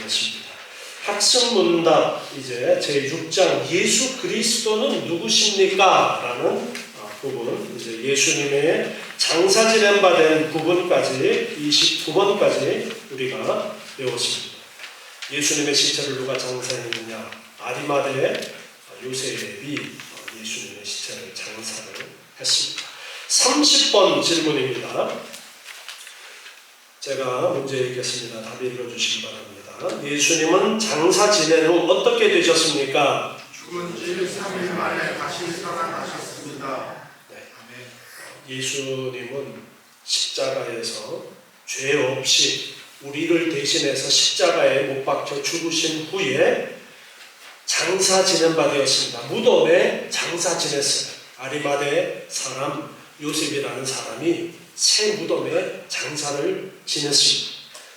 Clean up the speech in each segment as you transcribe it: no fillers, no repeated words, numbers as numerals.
하겠습니다. 학습문답 이제 제6장 예수 그리스도는 누구십니까? 라는 부분, 이제 예수님의 장사 지낸 바 된 부분까지 29번까지 우리가 배웠습니다. 예수님의 시체를 누가 장사했느냐? 아리마대 요셉이 예수님의 시체를 장사를 했습니다. 30번 질문입니다. 제가 문제 읽겠습니다. 답 읽어주시기 바랍니다. 예수님은 장사 지낸 후 어떻게 되셨습니까? 죽은 지 3일 만에 다시 살아나셨습니다. 네. 예수님은 십자가에서 죄 없이 우리를 대신해서 십자가에 못 박혀 죽으신 후에 장사 지낸 바 되었습니다. 무덤에 장사 지냈어요. 아리마대 사람 요셉이라는 사람이 새 무덤에 장사를 지냈습니다.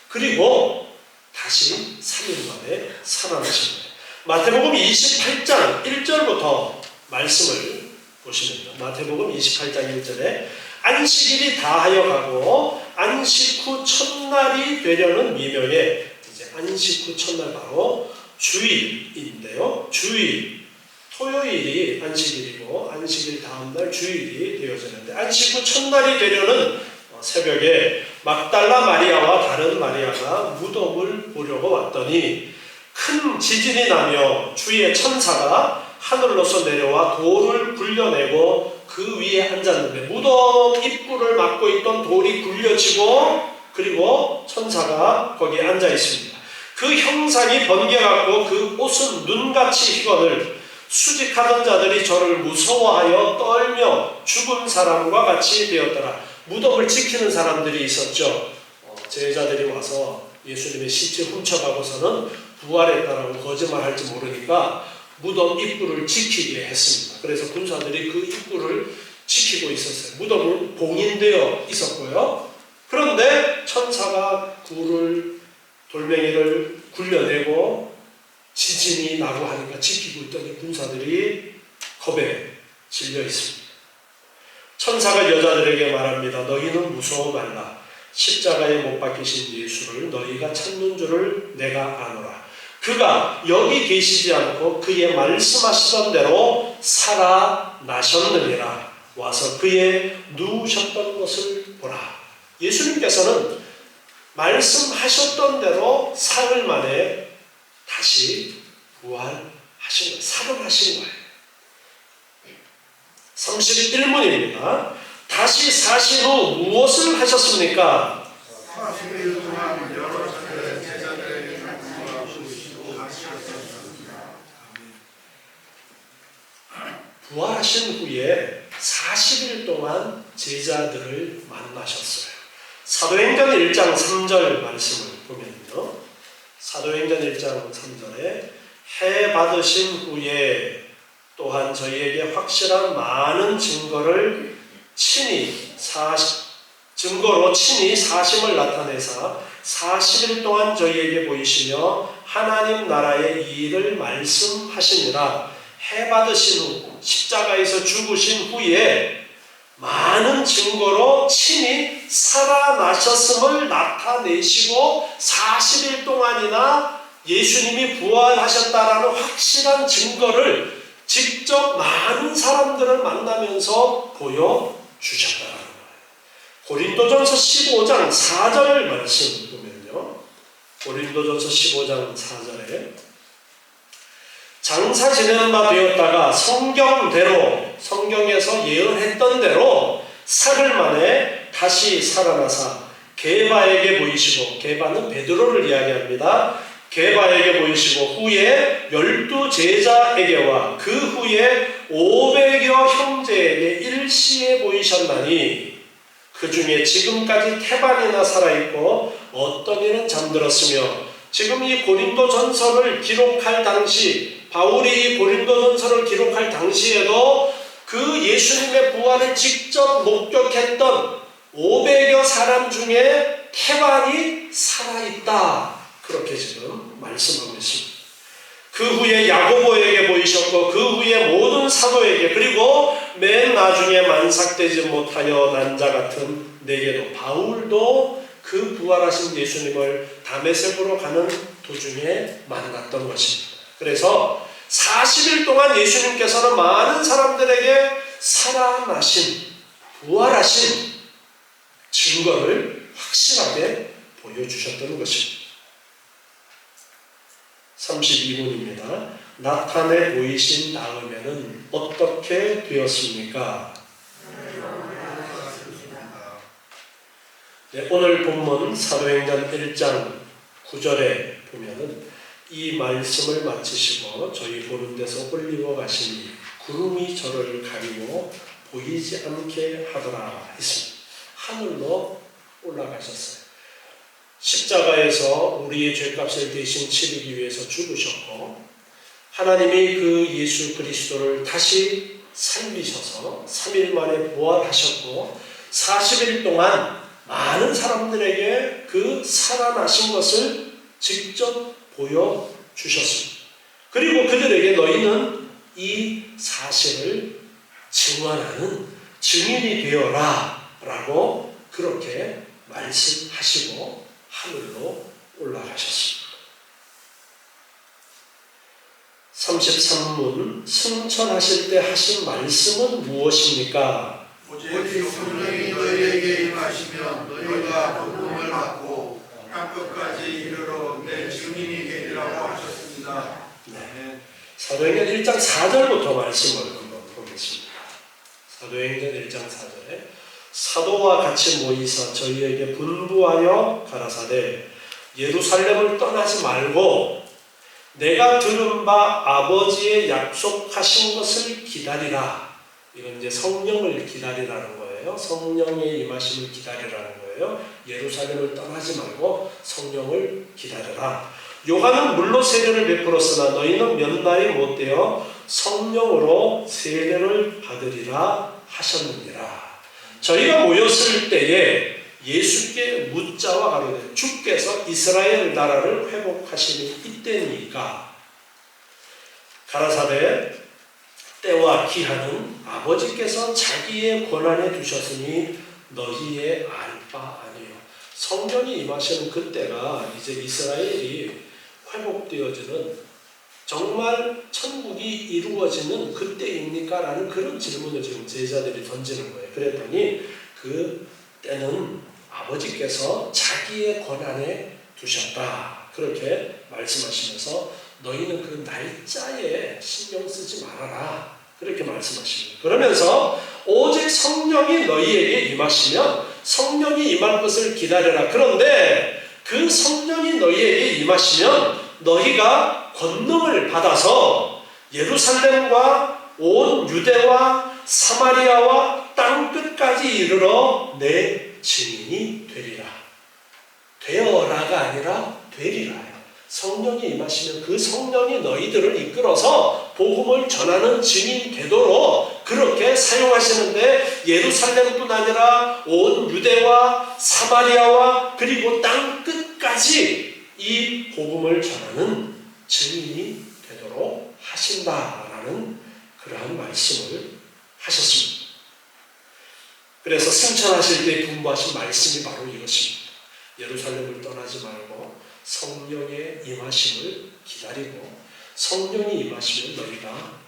그리고 다시 3일 만에 살아나십니다. 마태복음 28장 1절부터 말씀을 보시면 마태복음 28장 1절에 안식일이 다하여 가고 안식 후 첫날이 되려는 미명에, 이제 안식 후 첫날 바로 주일인데요. 주일, 토요일이 안식일이고 안식일 다음날 주일이 되어지는데, 안식 후 첫날이 되려는 새벽에 막달라 마리아와 다른 마리아가 무덤을 보려고 왔더니 큰 지진이 나며 주의 천사가 하늘로서 내려와 돌을 굴려내고 그 위에 앉았는데, 무덤 입구를 막고 있던 돌이 굴려지고 그리고 천사가 거기에 앉아 있습니다. 그 형상이 번개같고 그 옷은 눈같이 희거늘 수직하던 자들이 저를 무서워하여 떨며 죽은 사람과 같이 되었더라. 무덤을 지키는 사람들이 있었죠. 제자들이 와서 예수님의 시체 훔쳐가고서는 부활했다라고 거짓말할지 모르니까 무덤 입구를 지키게 했습니다. 그래서 군사들이 그 입구를 지키고 있었어요. 무덤은 봉인되어 있었고요. 그런데 천사가 돌멩이를 굴려내고 지진이 나고 하니까 지키고 있더니 군사들이 겁에 질려 있습니다. 천사가 여자들에게 말합니다. 너희는 무서워 말라. 십자가에 못 박히신 예수를 너희가 찾는 줄을 내가 아노라. 그가 여기 계시지 않고 그의 말씀하시던 대로 살아나셨느니라. 와서 그의 누우셨던 것을 보라. 예수님께서는 말씀하셨던 대로 사흘 만에 다시 부활하신 거예요. 살아나신 거예요. 31문입니다. 다시 사신 후 무엇을 하셨습니까? 40일 동안 여러 차례 제자들에게 부활하시고 가시었습니다. 부활하신 후에 40일 동안 제자들을 만나셨어요. 사도행전 1장 3절 말씀을 보면요. 사도행전 1장 3절에 해 받으신 후에 또한 저희에게 확실한 많은 증거로 친히 사심을 나타내사 40일 동안 저희에게 보이시며 하나님 나라의 일을 말씀하시니라. 해 받으신 후 십자가에서 죽으신 후에 많은 증거로 친히 살아나셨음을 나타내시고 40일 동안이나 예수님이 부활하셨다라는 확실한 증거를 직접 많은 사람들을 만나면서 보여주셨다는 거예요. 고린도전서 15장 4절 말씀 보면요. 고린도전서 15장 4절에 장사 지내는 바 되었다가 성경에서 예언했던 대로 사흘 만에 다시 살아나사 게바에게 보이시고, 게바는 베드로를 이야기합니다. 게바에게 보이시고 후에 12 제자에게와 그 후에 500여 형제에게 일시에 보이셨나니 그 중에 지금까지 태반이나 살아있고 어떤 이는 잠들었으며, 지금 이 고린도전서를 기록할 당시, 바울이 이 고린도전서를 기록할 당시에도 그 예수님의 부활을 직접 목격했던 500여 사람 중에 태반이 살아있다. 그렇게 지금 말씀하고 있습니다. 그 후에 야고보에게 보이셨고 그 후에 모든 사도에게, 그리고 맨 나중에 만삭되지 못하여 난 자 같은 내게도, 바울도 그 부활하신 예수님을 다메섹으로 가는 도중에 만났던 것입니다. 그래서 40일 동안 예수님께서는 많은 사람들에게 살아나신, 부활하신 증거를 확실하게 보여주셨던 것입니다. 32분입니다. 나타내 보이신 다음에는 어떻게 되었습니까? 네, 오늘 본문 사도행전 1장 9절에 보면은 이 말씀을 마치시고 저희 보는 데서 올리고 가시니 구름이 저를 가리고 보이지 않게 하더라 했습니다. 하늘로 올라가셨어요. 십자가에서 우리의 죄값을 대신 치르기 위해서 죽으셨고 하나님이 그 예수 그리스도를 다시 살리셔서 3일 만에 부활하셨고 40일 동안 많은 사람들에게 그 살아나신 것을 직접 보여주셨습니다. 그리고 그들에게 너희는 이 사실을 증언하는 증인이 되어라 라고 그렇게 말씀하시고 하늘로 올라가셨습니다. 33문 승천하실 때 하신 말씀은 무엇입니까? 오직 성령이 너희에게 임하시면 너희가 복음을 받고 땅끝까지 이르러 내 증인이 되리라고 하셨습니다. 네. 사도행전 1장 4절부터 말씀을 한번 보겠습니다. 사도행전 1장 4절에 사도와 같이 모이사 저희에게 분부하여 가라사대 예루살렘을 떠나지 말고 내가 들은 바 아버지의 약속하신 것을 기다리라. 이건 이제 성령을 기다리라는 거예요. 성령의 임하심을 기다리라는 거예요. 예루살렘을 떠나지 말고 성령을 기다려라. 요한은 물로 세례를 베풀었으나 너희는 몇 날이 못되어 성령으로 세례를 받으리라 하셨느니라. 저희가 모였을 때에 예수께 묻자와 가로되 주께서 이스라엘 나라를 회복하시니 이때니까 가라사대 때와 기한은 아버지께서 자기의 권한에 두셨으니 너희의 알 바 아니요. 성령이 임하시는 그때가 이제 이스라엘이 회복되어지는 정말 천국이 이루어지는 그때입니까? 라는 그런 질문을 지금 제자들이 던지는 거예요. 그랬더니 그 때는 아버지께서 자기의 권한에 두셨다. 그렇게 말씀하시면서 너희는 그 날짜에 신경 쓰지 말아라. 그렇게 말씀하십니다. 그러면서 오직 성령이 너희에게 임하시면 성령이 임할 것을 기다려라. 그런데 그 성령이 너희에게 임하시면 너희가 권능을 받아서 예루살렘과 온 유대와 사마리아와 땅끝까지 이르러 내 증인이 되리라. 되어라가 아니라 되리라요. 성령이 임하시면 그 성령이 너희들을 이끌어서 복음을 전하는 증인이 되도록 그렇게 사용하시는데 예루살렘뿐 아니라 온 유대와 사마리아와 그리고 땅 끝까지 이 복음을 전하는 증인이 되도록 하신다라는 그러한 말씀을 하셨습니다. 그래서 승천하실 때 분부하신 말씀이 바로 이것입니다. 예루살렘을 떠나지 말고 성령의 임하심을 기다리고 성령이 임하시면 너희가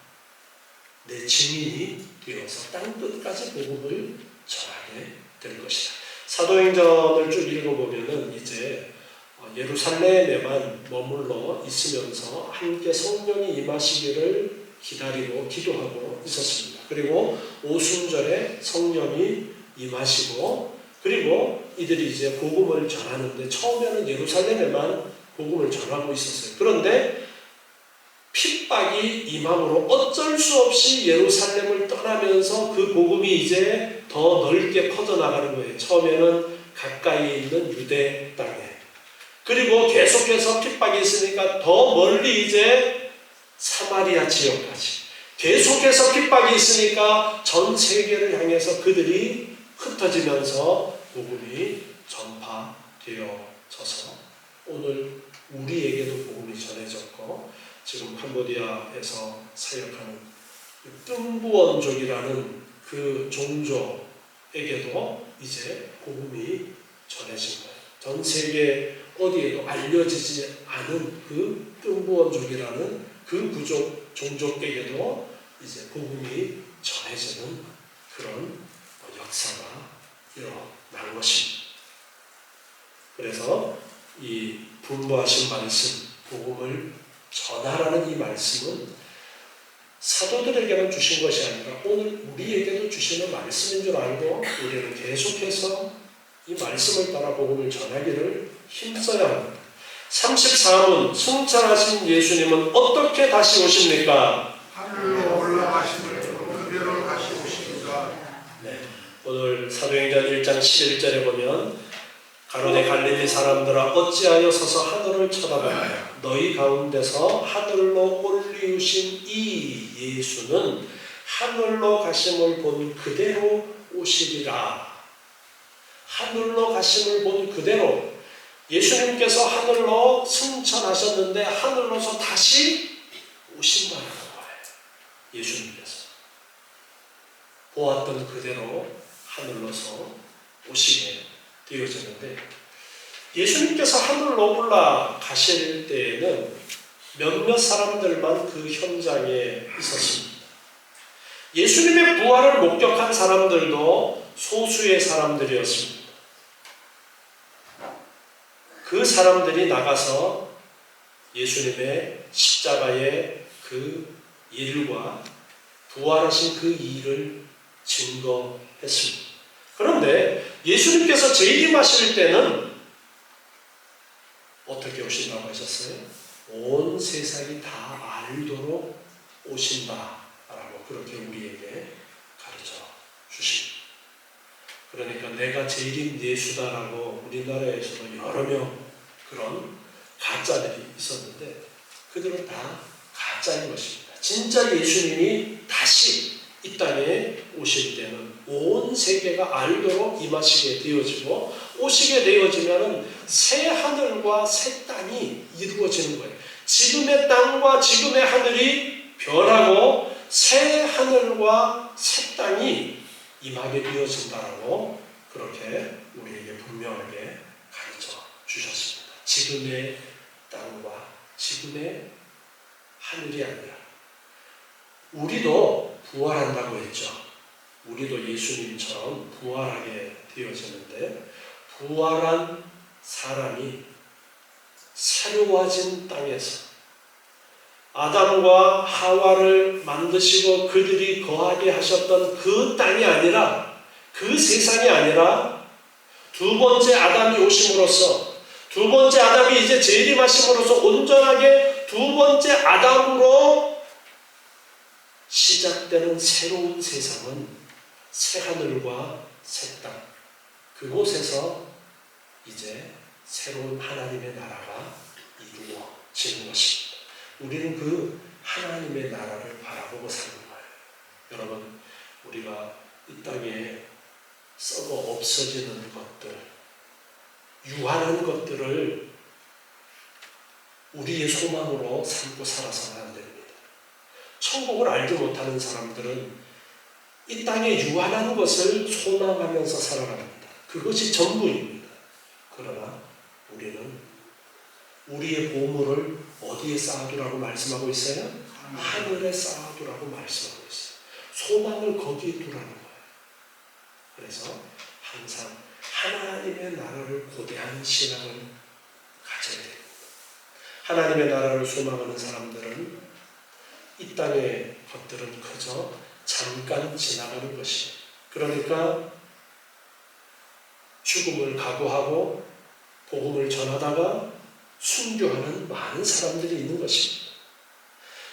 내 증인이 되어서 땅끝까지 복음을 전하게 될 것이다. 사도행전을 쭉 읽어보면은 이제 예루살렘에만 머물러 있으면서 함께 성령이 임하시기를 기다리고 기도하고 있었습니다. 그리고 오순절에 성령이 임하시고 그리고 이들이 이제 복음을 전하는데 처음에는 예루살렘에만 복음을 전하고 있었어요. 그런데 핍박이 임함으로 어쩔 수 없이 예루살렘을 떠나면서 그 복음이 이제 더 넓게 퍼져나가는 거예요. 처음에는 가까이에 있는 유대 땅에 그리고 계속해서 핍박이 있으니까 더 멀리 이제 사마리아 지역까지 계속해서 핍박이 있으니까 전 세계를 향해서 그들이 흩어지면서 복음이 전파되어져서 오늘 우리에게도 복음이 전해졌고 지금 캄보디아에서 사역하는 뜸부원족이라는 그 종족에게도 이제 복음이 전해진 거예요. 전 세계 어디에도 알려지지 않은 그 뜸부원족이라는 그 부족 종족에게도 이제 복음이 전해지는 그런 역사가 일어난 것입니다. 그래서 이 분부하신 말씀, 복음을 전하라는 이 말씀은 사도들에게만 주신 것이 아니라 오늘 우리에게도 주시는 말씀인 줄 알고 우리는 계속해서 이 말씀을 따라 복음을 전하기를 힘써야 합니다. 34문 승천하신 예수님은 어떻게 다시 오십니까? 하늘로 올라가심을 그대로 다시 오십니다. 오늘 사도행전 1장 11절에 보면 가로되 갈릴리 사람들아 어찌하여 서서 하늘을 쳐다보냐 너희 가운데서 하늘로 올리우신 이 예수는 하늘로 가심을 본 그대로 오시리라. 하늘로 가심을 본 그대로 예수님께서 하늘로 승천하셨는데 하늘로서 다시 오신다는 거예요. 예수님께서 보았던 그대로 하늘로서 오시게 되어졌는데 예수님께서 하늘로 올라가실 때에는 몇몇 사람들만 그 현장에 있었습니다. 예수님의 부활을 목격한 사람들도 소수의 사람들이었습니다. 그 사람들이 나가서 예수님의 십자가의 그 일과 부활하신 그 일을 증거했습니다. 그런데 예수님께서 재림하실 때는 어떻게 오신다고 하셨어요? 온 세상이 다 알도록 오신다라고 그렇게 우리에게 가르쳐 주십니다. 그러니까 내가 재림 예수다라고 우리나라에서도 여러 명 그런 가짜들이 있었는데 그들은 다 가짜인 것입니다. 진짜 예수님이 다시 이 땅에 오실 때는 온 세계가 알도록 임하시게 되어지고 오시게 되어지면 새 하늘과 새 땅이 이루어지는 거예요. 지금의 땅과 지금의 하늘이 변하고 새 하늘과 새 땅이 임하게 되어진다라고 그렇게 우리에게 분명하게 가르쳐 주셨습니다. 지금의 땅과 지금의 하늘이 아니라 우리도 부활한다고 했죠. 우리도 예수님처럼 부활하게 되어지는데 부활한 사람이 새로워진 땅에서 아담과 하와를 만드시고 그들이 거하게 하셨던 그 땅이 아니라 그 세상이 아니라 두 번째 아담이 오심으로써 두 번째 아담이 이제 재림하심으로써 온전하게 두 번째 아담으로 시작되는 새로운 세상은 새 하늘과 새 땅 그곳에서 이제 새로운 하나님의 나라가 이루어지는 것입니다. 우리는 그 하나님의 나라를 바라보고 사는 거예요. 여러분 우리가 이 땅에 썩어 없어지는 것들 유한한 것들을 우리의 소망으로 삼고 살아서는 안 됩니다. 천국을 알지 못하는 사람들은 이 땅에 유한한 것을 소망하면서 살아갑니다. 그것이 전부입니다. 그러나 우리는 우리의 보물을 어디에 쌓아두라고 말씀하고 있어요? 하늘에 쌓아두라고 말씀하고 있어요. 소망을 거기에 두라는 거예요. 그래서 항상 하나님의 나라를 고대한 신앙을 가져야 됩니다. 하나님의 나라를 소망하는 사람들은 이 땅의 것들은 그저 잠깐 지나가는 것이에요. 그러니까 죽음을 각오하고 복음을 전하다가 순교하는 많은 사람들이 있는 것입니다.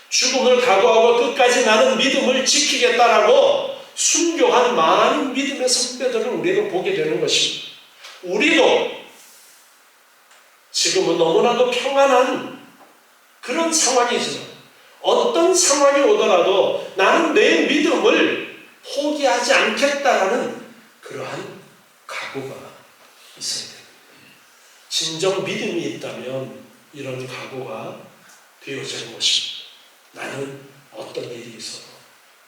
죽음을 각오하고 끝까지 나는 믿음을 지키겠다라고 순교한 많은 믿음의 선배들을 우리는 보게 되는 것입니다. 우리도 지금은 너무나도 평안한 그런 상황이지만 어떤 상황이 오더라도 나는 내 믿음을 포기하지 않겠다라는 그러한 각오가 있어야 됩니다. 진정 믿음이 있다면 이런 각오가 되어지는 것입니다. 나는 어떤 일이 있어도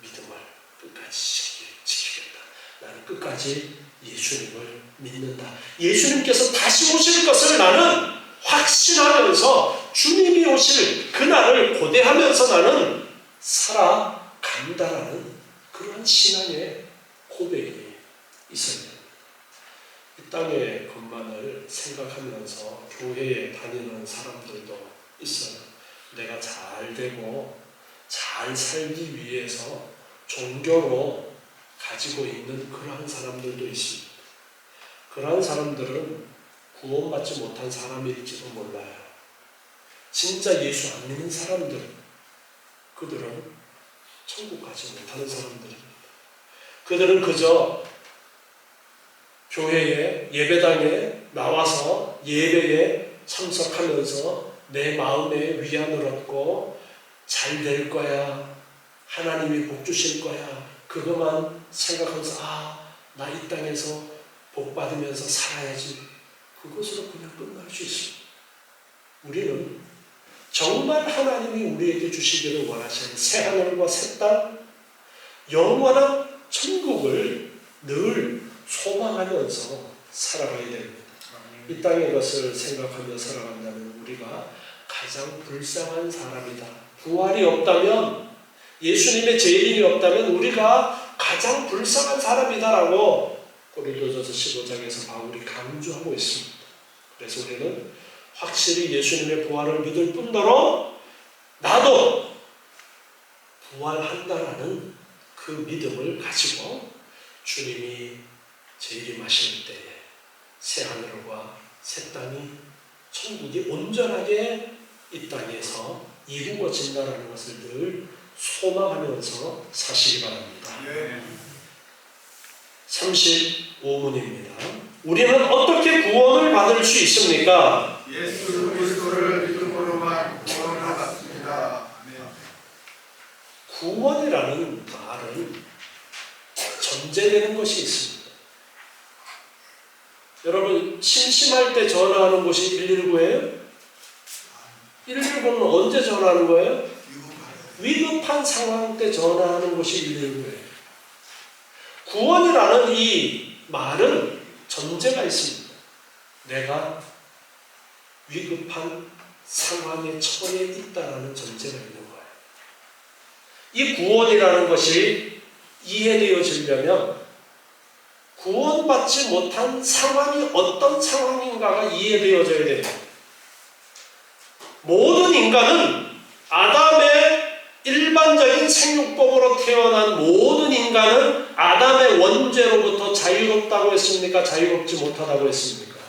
믿음을 끝까지 지키겠다. 나는 끝까지 예수님을 믿는다. 예수님께서 다시 오실 것을 나는 확신하면서 주님이 오실 그날을 고대하면서 나는 살아간다라는 그런 신앙의 고백이 있어야 됩니다. 이 땅의 것만을 생각하면서 교회에 다니는 사람들도 있어요. 내가 잘 되고 잘 살기 위해서 종교로 가지고 있는 그러한 사람들도 있습니다. 그러한 사람들은 구원받지 못한 사람일지도 몰라요. 진짜 예수 안 믿는 사람들, 그들은 천국 가지 못하는 사람들입니다. 그들은 그저 교회에 예배당에 나와서 예배에 참석하면서 내 마음에 위안을 얻고 잘 될 거야, 하나님이 복 주실 거야, 그것만 생각하면서 나 이 땅에서 복 받으면서 살아야지, 그것으로 그냥 끝날 수 있습니다. 우리는 정말 하나님이 우리에게 주시기를 원하시는 새 하늘과 새 땅, 영원한 천국을 늘 소망하면서 살아가야 됩니다. 이 땅의 것을 생각하며 살아간다면 우리가 가장 불쌍한 사람이다. 부활이 없다면, 예수님의 재림이 없다면 우리가 가장 불쌍한 사람이다라고 고린도전서 15장에서 바울이 강조하고 있습니다. 그래서 우리는 확실히 예수님의 부활을 믿을 뿐더러 나도 부활한다라는 그 믿음을 가지고 주님이 재림하실 때에 새 하늘과 새 땅이, 천국이 온전하게 이 땅에서 이루어진다는 것을 늘 소망하면서 사시기 바랍니다. 35문입니다. 우리는 어떻게 구원을 받을 수 있습니까? 예수 그리스도를 믿음으로만 구원을 받았습니다. 구원이라는 말은 전제되는 것이 있습니다. 여러분, 심심할 때 전화하는 곳이 119예요? 119는 언제 전화하는 거예요? 위급한 상황 때 전화하는 것이 119예요. 구원이라는 이 말은 전제가 있습니다. 내가 위급한 상황에 처해 있다라는 전제가 있는 거예요. 이 구원이라는 것이 이해되어지려면 구원받지 못한 상황이 어떤 상황인가가 이해되어져야 됩니다. 모든 인간은 아담의 일반적인 생육법으로 태어난 모든 인간은 아담의 원죄로부터 자유롭다고 했습니까? 자유롭지 못하다고 했습니까?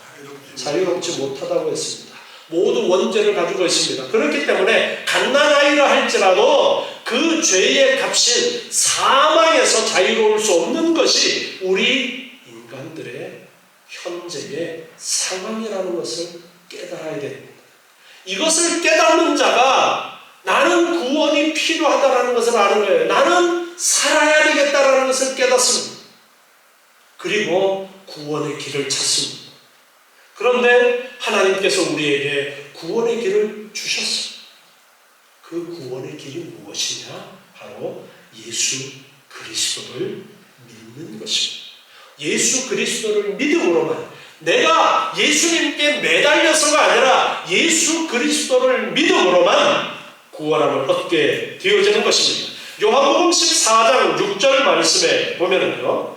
자유롭지 못하다고 했습니다. 모두 원죄를 가지고 있습니다. 그렇기 때문에 갓난아이라 할지라도 그 죄의 값인 사망에서 자유로울 수 없는 것이 우리 인간들의 현재의 상황이라는 것을 깨달아야 됩니다. 이것을 깨닫는 자가 나는 구원이 필요하다는 것을 아는 거예요. 나는 살아야 되겠다는 것을 깨닫습니다. 그리고 구원의 길을 찾습니다. 그런데 하나님께서 우리에게 구원의 길을 주셨습니다. 그 구원의 길이 무엇이냐? 바로 예수 그리스도를 믿는 것입니다. 예수 그리스도를 믿음으로만, 내가 예수님께 매달려서가 아니라 예수 그리스도를 믿음으로만 구원함을 얻게 되어지는 것입니다. 요한복음 14장 6절 말씀에 보면은요,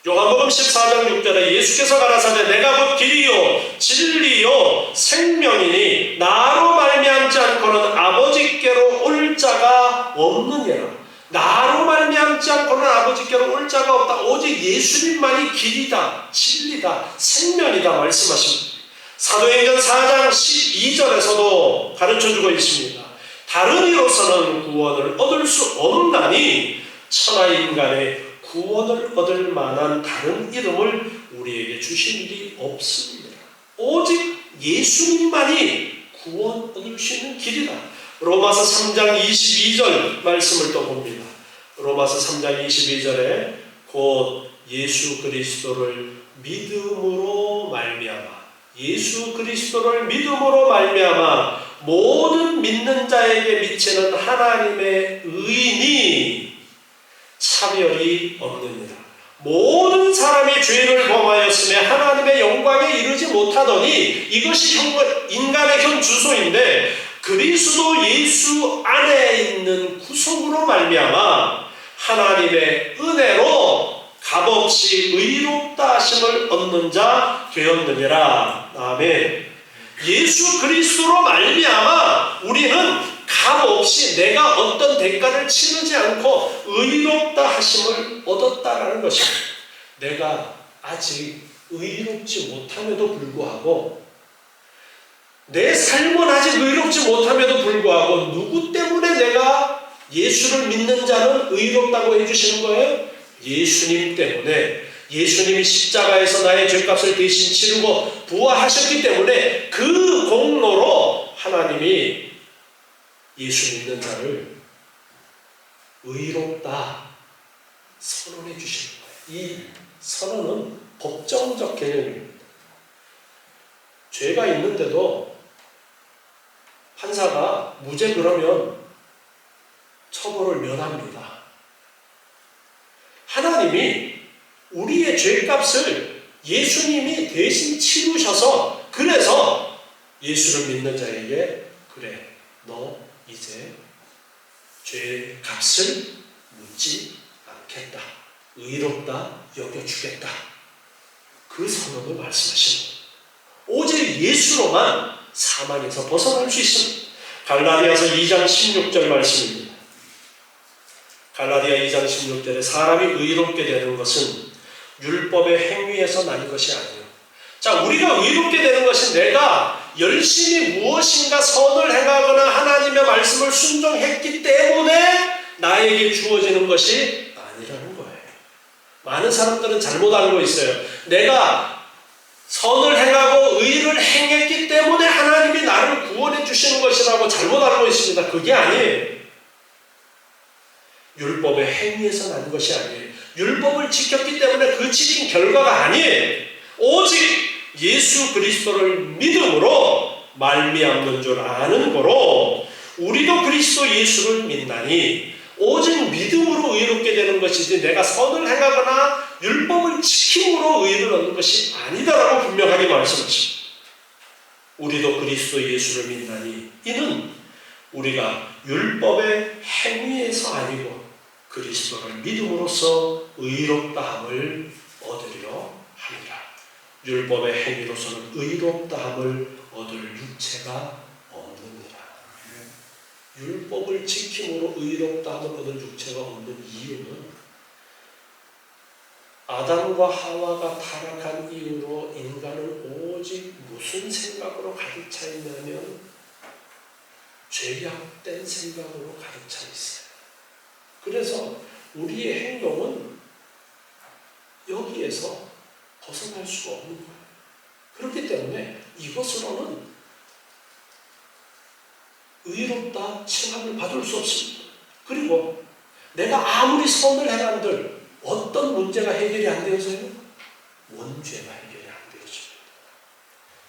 요한복음 14장 6절에 예수께서 가라사대 내가 곧 길이요 진리요 생명이니 나로 말미암지 않고는 아버지께로 올 자가 없느니라. 나로 말미암지 않고는 아버지께로 올 자가 없다. 오직 예수님만이 길이다, 진리다, 생명이다 말씀하십니다. 사도행전 4장 12절에서도 가르쳐주고 있습니다. 다른 이로서는 구원을 얻을 수 없나니 천하인간의 구원을 얻을 만한 다른 이름을 우리에게 주신 일이 없습니다. 오직 예수님만이 구원 얻을 수 있는 길이다. 로마서 3장 22절 말씀을 또 봅니다. 로마서 3장 22절에 곧 예수 그리스도를 믿음으로 말미암아, 예수 그리스도를 믿음으로 말미암아 모든 믿는 자에게 미치는 하나님의 의인이 차별이 없느니라. 모든 사람이 죄를 범하였으며 하나님의 영광에 이르지 못하더니 이것이 인간의 현 주소인데 그리스도 예수 안에 있는 구속으로 말미암아 하나님의 은혜로 값없이 의롭다 하심을 얻는 자 되었느니라. 아멘. 예수 그리스도로 말미암아 우리는 값없이 내가 어떤 대가를 치르지 않고 의롭다 하심을 얻었다라는 것입니다. 내가 아직 의롭지 못함에도 불구하고 내 삶은 아직 의롭지 못함에도 불구하고 누구 때문에 내가 예수를 믿는 자는 의롭다고 해주시는 거예요? 예수님 때문에. 예수님이 십자가에서 나의 죄값을 대신 치르고 부활하셨기 때문에 그 공로로 하나님이 예수 믿는 자를 의롭다 선언해 주시는 거예요. 이 선언은 법정적 개념입니다. 죄가 있는데도 판사가 무죄 그러면 처벌을 면합니다. 하나님이 우리의 죄값을 예수님이 대신 치르셔서 그래서 예수를 믿는 자에게 그래 너 이제 죄값을 묻지 않겠다. 의롭다 여겨주겠다. 그 선언을 말씀하시는 거예요. 오직 예수로만 사망에서 벗어날 수 있습니다. 갈라디아서 2장 16절 말씀입니다. 갈라디아 2장 16절에 사람이 의롭게 되는 것은 율법의 행위에서 난 것이 아니에요. 자, 우리가 의롭게 되는 것이 내가 열심히 무엇인가 선을 행하거나 하나님의 말씀을 순종했기 때문에 나에게 주어지는 것이 아니라는 거예요. 많은 사람들은 잘못 알고 있어요. 내가 선을 행하고 의를 행했기 때문에 하나님이 나를 구원해 주시는 것이라고 잘못 알고 있습니다. 그게 아니에요. 율법의 행위에서 난 것이 아니에요. 율법을 지켰기 때문에 그 지킨 결과가 아니에요. 오직 예수 그리스도를 믿음으로 말미암는 줄 아는 거로 우리도 그리스도 예수를 믿나니 오직 믿음으로 의롭게 되는 것이지 내가 선을 행하거나 율법을 지킴으로 의를 얻는 것이 아니다라고 분명하게 말씀하십니다. 우리도 그리스도 예수를 믿나니 이는 우리가 율법의 행위에서 아니고 그리스도를 믿음으로써 의롭다함을 얻으려 합니다. 율법의 행위로서는 의롭다함을 얻을 육체가 없느니라. 율법을 지킴으로 의롭다함을 얻을 육체가 없는 이유는 아담과 하와가 타락한 이후로 인간은 오직 무슨 생각으로 가득 차 있냐면 죄악된 생각으로 가득 차 있어요. 그래서 우리의 행동은 여기에서 벗어날 수가 없는 거예요. 그렇기 때문에 이것으로는 의롭다 칭함을 받을 수 없습니다. 그리고 내가 아무리 선을 행한들 어떤 문제가 해결이 안 되어서요? 원죄가 해결이 안 되어집니다.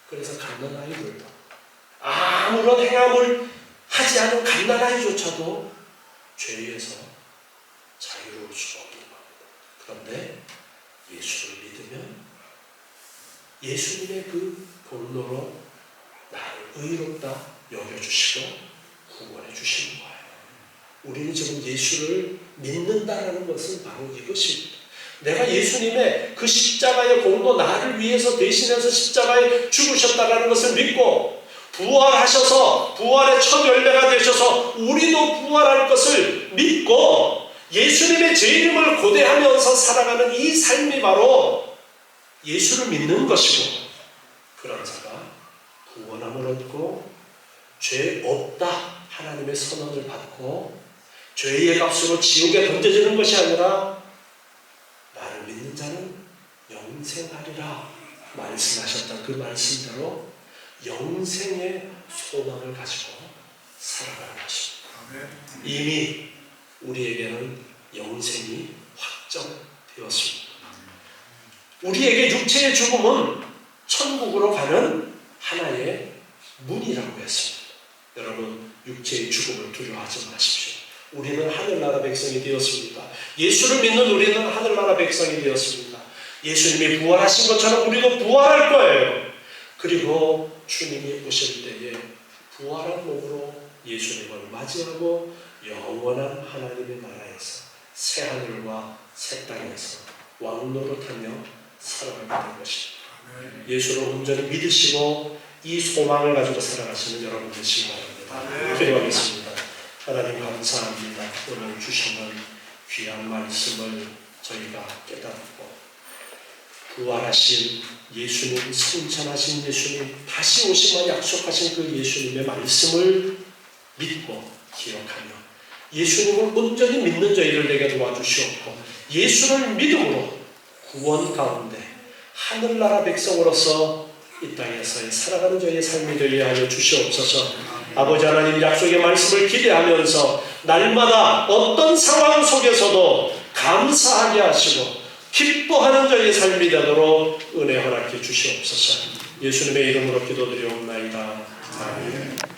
그래서 갓난아이들도 아무런 행함을 하지 않은 갓난아이조차도 죄에서 자유로울 수가 없는 겁니다. 그런데 예수를 믿으면 예수님의 그 본로로 나를 의롭다 여겨주시고 구원해 주시는 거예요. 우리는 지금 예수를 믿는다라는 것은 바로 이것입니다. 내가 예수님의 그 십자가의 공로 나를 위해서 대신해서 십자가에 죽으셨다라는 것을 믿고 부활하셔서 부활의 첫 열매가 되셔서 우리도 부활할 것을 믿고 예수님의 제 이름을 고대하면서 살아가는 이 삶이 바로 예수를 믿는 것이고 그런 자가 구원함을 얻고 죄 없다 하나님의 선언을 받고 죄의 값으로 지옥에 던져지는 것이 아니라 나를 믿는 자는 영생하리라 말씀하셨던 그 말씀대로 영생의 소망을 가지고 살아가는 것입니다. 이미 우리에게는 영생이 확정되었습니다. 우리에게 육체의 죽음은 천국으로 가는 하나의 문이라고 했습니다. 여러분 육체의 죽음을 두려워하지 마십시오. 우리는 하늘나라 백성이 되었습니다. 예수를 믿는 우리는 하늘나라 백성이 되었습니다. 예수님이 부활하신 것처럼 우리도 부활할 거예요. 그리고 주님이 오실 때에 부활한 몸으로 예수님을 맞이하고 영원한 하나님의 나라에서 새하늘과 새 땅에서 왕노릇하며 살아가게 될 것입니다. 예수를 온전히 믿으시고 이 소망을 가지고 살아가시는 여러분 되시기 바랍니다. 기도하겠습니다. 하나님 감사합니다. 오늘 주시는 귀한 말씀을 저희가 깨닫고 부활하신 예수님, 승천하신 예수님, 다시 오시면 약속하신 그 예수님의 말씀을 믿고 기억하며 예수님을 온전히 믿는 저희를 되게 도와주시옵고 예수를 믿음으로 구원 가운데 하늘나라 백성으로서 이 땅에서의 살아가는 저희의 삶이 되게 하여 주시옵소서. 아버지 하나님 약속의 말씀을 기대하면서 날마다 어떤 상황 속에서도 감사하게 하시고 기뻐하는 저희의 삶이 되도록 은혜 허락해 주시옵소서. 예수님의 이름으로 기도드리옵나이다. 아멘.